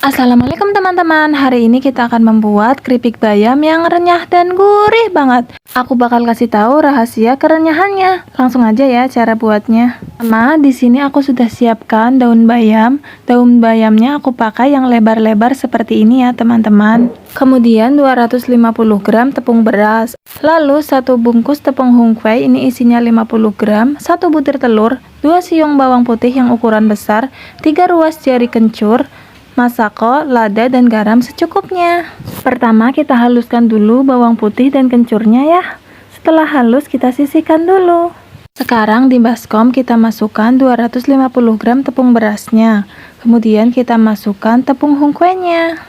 Assalamualaikum teman-teman. Hari ini kita akan membuat keripik bayam yang renyah dan gurih banget. Aku bakal kasih tahu rahasia kerenyahannya. Langsung aja ya cara buatnya. Pertama, di sini aku sudah siapkan daun bayam. Daun bayamnya aku pakai yang lebar-lebar seperti ini ya, teman-teman. Kemudian 250 gram tepung beras. Lalu 1 bungkus tepung hungkwe, ini isinya 50 gram, 1 butir telur, 2 siung bawang putih yang ukuran besar, 3 ruas jari kencur, masako, lada, dan garam secukupnya. Pertama kita haluskan dulu bawang putih dan kencurnya ya. Setelah halus kita sisihkan dulu. Sekarang di baskom kita masukkan 250 gram tepung berasnya. Kemudian kita masukkan tepung hungkwenya.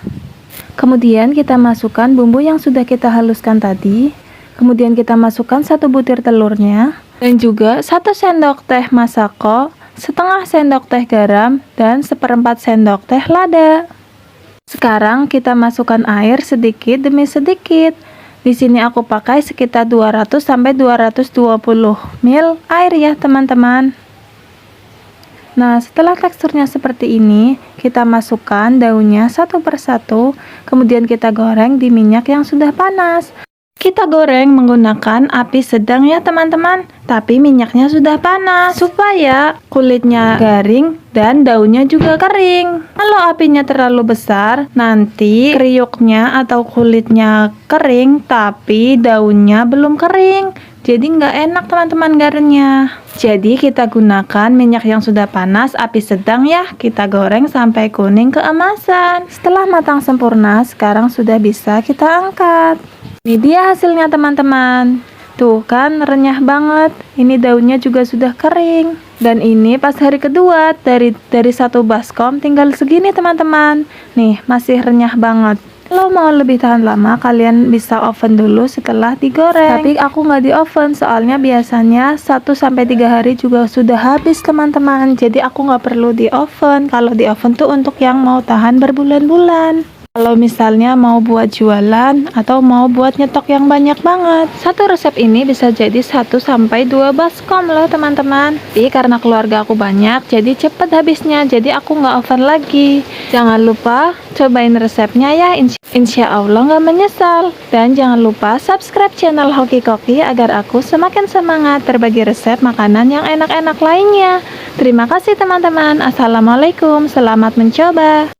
Kemudian kita masukkan bumbu yang sudah kita haluskan tadi. Kemudian kita masukkan 1 butir telurnya. Dan juga 1 sendok teh masako, setengah sendok teh garam, dan 1/4 sendok teh lada. Sekarang kita masukkan air sedikit demi sedikit. Di sini aku pakai sekitar 200 sampai 220 ml air ya teman-teman. Nah, setelah teksturnya seperti ini, kita masukkan daunnya satu persatu, kemudian kita goreng di minyak yang sudah panas. Kita goreng menggunakan api sedang ya teman-teman, tapi minyaknya sudah panas supaya kulitnya garing dan daunnya juga kering. Kalau apinya terlalu besar, nanti kriuknya atau kulitnya kering tapi daunnya belum kering, jadi nggak enak teman-teman garingnya. Jadi kita gunakan minyak yang sudah panas, api sedang ya. Kita goreng sampai kuning keemasan. Setelah matang sempurna, sekarang sudah bisa kita angkat. Ini dia hasilnya teman-teman. Tuh kan renyah banget. Ini daunnya juga sudah kering. Dan ini pas hari kedua dari 1 baskom tinggal segini teman-teman. Nih masih renyah banget. Kalau mau lebih tahan lama, kalian bisa oven dulu setelah digoreng. Tapi aku nggak di oven, soalnya biasanya 1-3 hari juga sudah habis teman-teman. Jadi aku nggak perlu di oven. Kalau di oven tuh untuk yang mau tahan berbulan-bulan. Kalau misalnya mau buat jualan atau mau buat nyetok yang banyak banget, satu resep ini bisa jadi 1-2 baskom loh teman-teman. Tapi karena keluarga aku banyak, jadi cepet habisnya. Jadi aku nggak oven lagi. Jangan lupa cobain resepnya ya, insya Allah nggak menyesal. Dan jangan lupa subscribe channel Hoki Koki agar aku semakin semangat berbagi resep makanan yang enak-enak lainnya. Terima kasih teman-teman. Assalamualaikum, selamat mencoba.